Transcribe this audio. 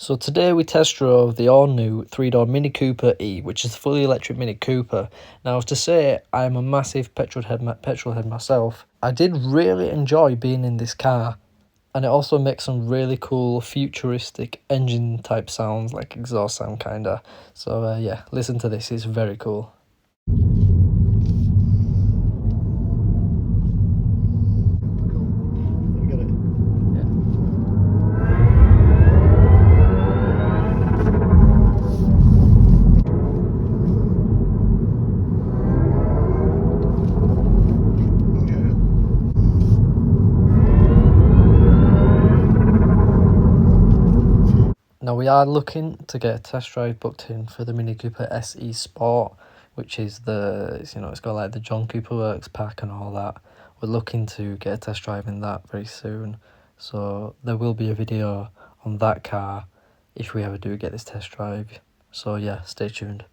So today we test drove the all-new 3-door Mini Cooper E, which is a fully electric Mini Cooper. Now, to say I'm a massive petrol head myself, I did really enjoy being in this car, and it also makes some really cool futuristic engine type sounds, like exhaust sound kinda. So yeah, listen to this, it's very cool. Now we are looking to get a test drive booked in for the Mini Cooper SE Sport, which is it's got like the John Cooper Works pack and all that. We're looking to get a test drive in that very soon, so there will be a video on that car if we ever do get this test drive. So yeah, stay tuned.